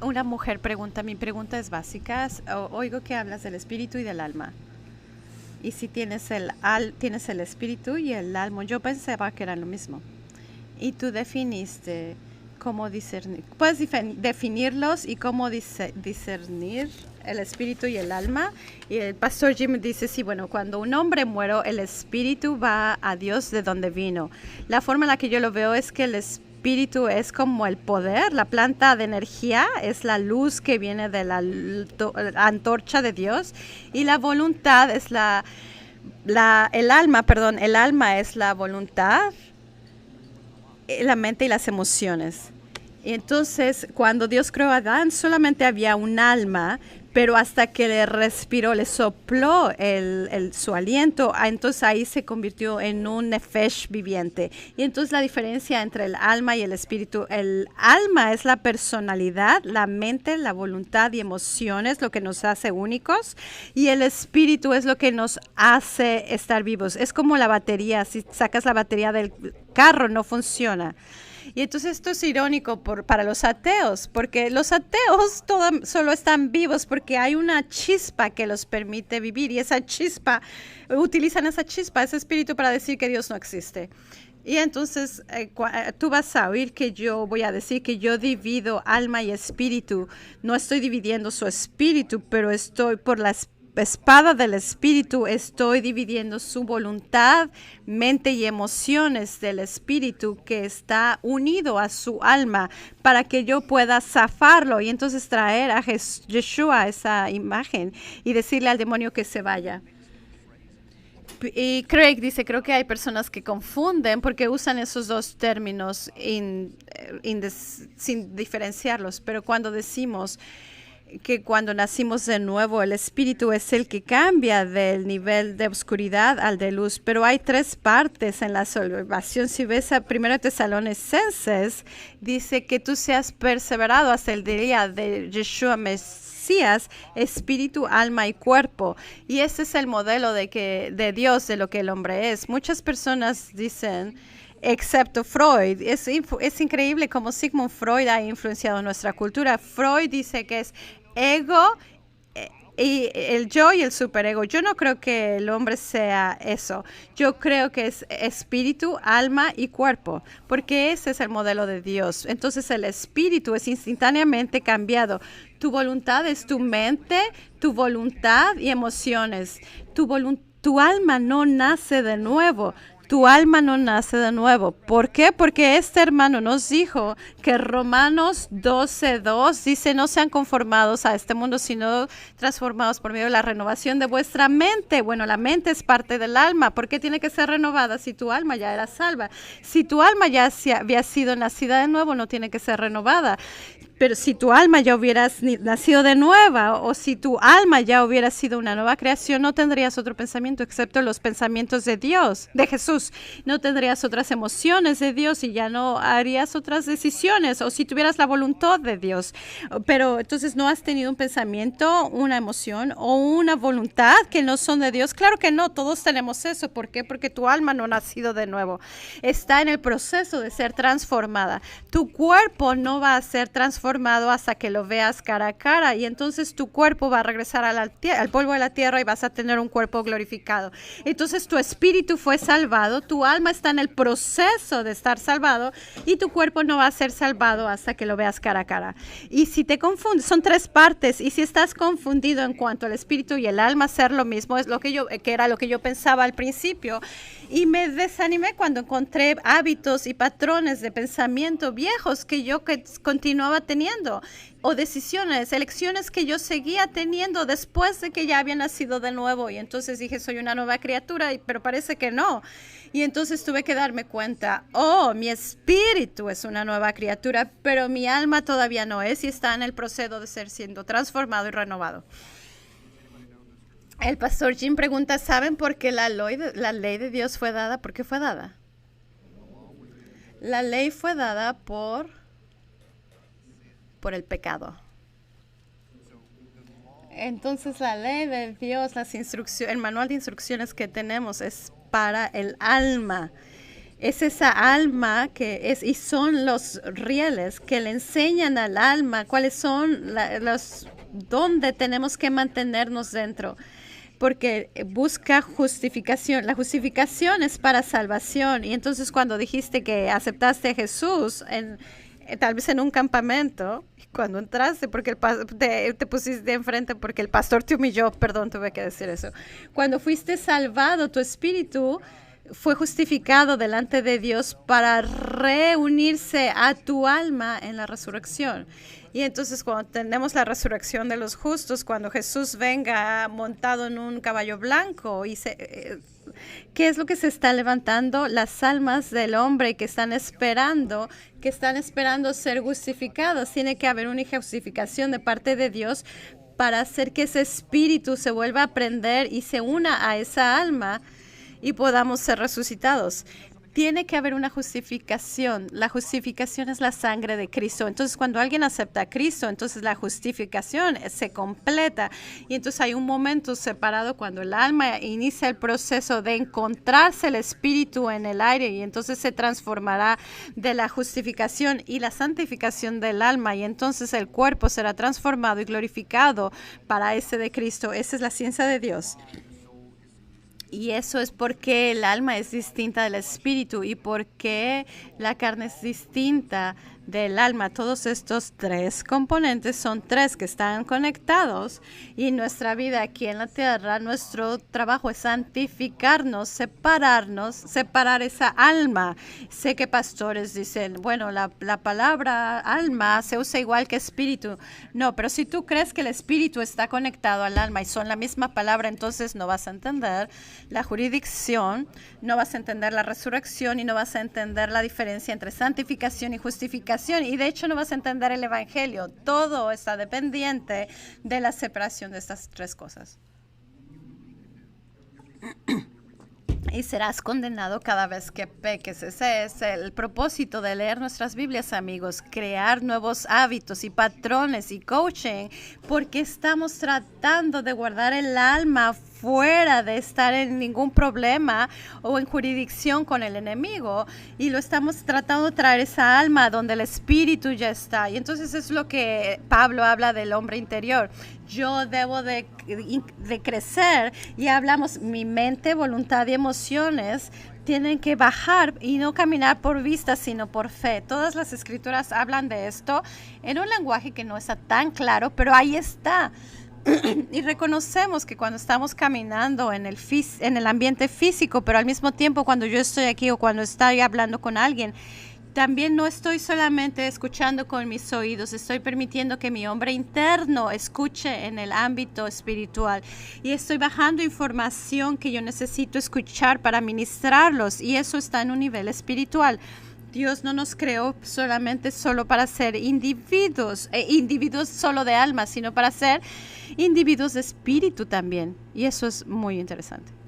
Una mujer pregunta, mi pregunta es básica. Oigo que hablas del espíritu y del alma. Y si tienes tienes el espíritu y el alma, yo pensaba que eran lo mismo. Y tú definiste cómo discernir. ¿Puedes definirlos y cómo discernir el espíritu y el alma? Y el pastor Jim dice, sí, bueno, cuando un hombre muere, el espíritu va a Dios de donde vino. La forma en la que yo lo veo es que el espíritu es como el poder, la planta de energía, es la luz que viene de la antorcha de Dios, y la voluntad es el alma es la voluntad, la mente y las emociones. Y entonces, cuando Dios creó a Adán, solamente había un alma, pero hasta que le respiró, le sopló su aliento, entonces ahí se convirtió en un nefesh viviente. Y entonces la diferencia entre el alma y el espíritu, el alma es la personalidad, la mente, la voluntad y emociones, lo que nos hace únicos, y el espíritu es lo que nos hace estar vivos. Es como la batería, si sacas la batería del carro no funciona. Y entonces esto es irónico para los ateos, porque los ateos solo están vivos porque hay una chispa que los permite vivir, y esa chispa, utilizan esa chispa, ese espíritu, para decir que Dios no existe. Y entonces tú vas a oír que yo voy a decir que yo divido alma y espíritu. No estoy dividiendo su espíritu, pero estoy por la espada del espíritu, estoy dividiendo su voluntad, mente y emociones del espíritu que está unido a su alma para que yo pueda zafarlo y entonces traer a Yeshua esa imagen y decirle al demonio que se vaya. Y Craig dice, creo que hay personas que confunden porque usan esos dos términos sin diferenciarlos, pero cuando decimos que cuando nacimos de nuevo, el espíritu es el que cambia del nivel de oscuridad al de luz. Pero hay tres partes en la salvación. Si ves a 1 Tesalonicenses, dice que tú seas perseverado hasta el día de Yeshua Mesías, espíritu, alma y cuerpo. Y ese es el modelo de Dios, de lo que el hombre es. Muchas personas dicen, excepto Freud. Es increíble cómo Sigmund Freud ha influenciado nuestra cultura. Freud dice que es ego y el yo y el superego. Yo no creo que el hombre sea eso. Yo creo que es espíritu, alma y cuerpo, porque ese es el modelo de Dios. Entonces el espíritu es instantáneamente cambiado. Tu voluntad es tu mente, tu voluntad y emociones. Tu alma no nace de nuevo. Tu alma no nace de nuevo. ¿Por qué? Porque este hermano nos dijo que Romanos 12:2 dice, no sean conformados a este mundo, sino transformados por medio de la renovación de vuestra mente. Bueno, la mente es parte del alma. ¿Por qué tiene que ser renovada si tu alma ya era salva? Si tu alma ya había sido nacida de nuevo, no tiene que ser renovada. Pero si tu alma ya hubieras nacido de nueva, o si tu alma ya hubiera sido una nueva creación, no tendrías otro pensamiento excepto los pensamientos de Dios, de Jesús. No tendrías otras emociones de Dios y ya no harías otras decisiones, o si tuvieras la voluntad de Dios. Pero entonces no has tenido un pensamiento, una emoción o una voluntad que no son de Dios. Claro que no, todos tenemos eso. ¿Por qué? Porque tu alma no ha nacido de nuevo. Está en el proceso de ser transformada. Tu cuerpo no va a ser transformado hasta que lo veas cara a cara, y entonces tu cuerpo va a regresar al polvo de la tierra y vas a tener un cuerpo glorificado. Entonces tu espíritu fue salvado, tu alma está en el proceso de estar salvado y tu cuerpo no va a ser salvado hasta que lo veas cara a cara. Y si te confundes, son tres partes, y si estás confundido en cuanto al espíritu y el alma ser lo mismo, es que era lo que yo pensaba al principio, y me desanimé cuando encontré hábitos y patrones de pensamiento viejos que yo continuaba teniendo, o decisiones, elecciones que yo seguía teniendo después de que ya había nacido de nuevo. Y entonces dije, soy una nueva criatura, pero parece que no. Y entonces tuve que darme cuenta, mi espíritu es una nueva criatura, pero mi alma todavía no es, y está en el proceso de siendo transformado y renovado. El pastor Jim pregunta, ¿saben por qué la ley de Dios fue dada? ¿Por qué fue dada? La ley fue dada por el pecado. Entonces la ley de Dios, el manual de instrucciones que tenemos es para el alma. Es esa alma que es, y son los rieles que le enseñan al alma cuáles son dónde tenemos que mantenernos dentro. Porque busca justificación. La justificación es para salvación. Y entonces cuando dijiste que aceptaste a Jesús, tal vez en un campamento, cuando entraste, porque te pusiste enfrente porque el pastor te humilló, perdón, tuve que decir eso. Cuando fuiste salvado, tu espíritu fue justificado delante de Dios para reunirse a tu alma en la resurrección. Y entonces cuando tenemos la resurrección de los justos, cuando Jesús venga montado en un caballo blanco, ¿qué es lo que se está levantando? Las almas del hombre que están esperando ser justificados. Tiene que haber una justificación de parte de Dios para hacer que ese espíritu se vuelva a prender y se una a esa alma y podamos ser resucitados. Tiene que haber una justificación. La justificación es la sangre de Cristo. Entonces, cuando alguien acepta a Cristo, entonces la justificación se completa. Y entonces hay un momento separado cuando el alma inicia el proceso de encontrarse el espíritu en el aire y entonces se transformará de la justificación y la santificación del alma y entonces el cuerpo será transformado y glorificado para ese de Cristo. Esa es la ciencia de Dios. Y eso es porque el alma es distinta del espíritu y porque la carne es distinta del alma. Todos estos tres componentes son tres que están conectados y nuestra vida aquí en la tierra, nuestro trabajo es santificarnos, separar esa alma. Sé que pastores dicen, bueno, la palabra alma se usa igual que espíritu. No, pero si tú crees que el espíritu está conectado al alma y son la misma palabra, entonces no vas a entender la jurisdicción, no vas a entender la resurrección y no vas a entender la diferencia entre santificación y justificación. Y de hecho no vas a entender el evangelio. Todo está dependiente de la separación de estas tres cosas. Y serás condenado cada vez que peques. Ese es el propósito de leer nuestras Biblias, amigos. Crear nuevos hábitos y patrones y coaching, porque estamos tratando de guardar el alma fuera de estar en ningún problema o en jurisdicción con el enemigo. Y lo estamos tratando de traer esa alma donde el espíritu ya está. Y entonces es lo que Pablo habla del hombre interior. Yo debo de crecer y hablamos mi mente, voluntad y emociones tienen que bajar y no caminar por vista sino por fe. Todas las escrituras hablan de esto en un lenguaje que no está tan claro, pero ahí está. Y reconocemos que cuando estamos caminando en el ambiente físico, pero al mismo tiempo cuando yo estoy aquí o cuando estoy hablando con alguien, también no estoy solamente escuchando con mis oídos, estoy permitiendo que mi hombre interno escuche en el ámbito espiritual y estoy bajando información que yo necesito escuchar para ministrarlos y eso está en un nivel espiritual. Dios no nos creó solo para ser individuos solo de alma, sino para ser individuos de espíritu también. Y eso es muy interesante.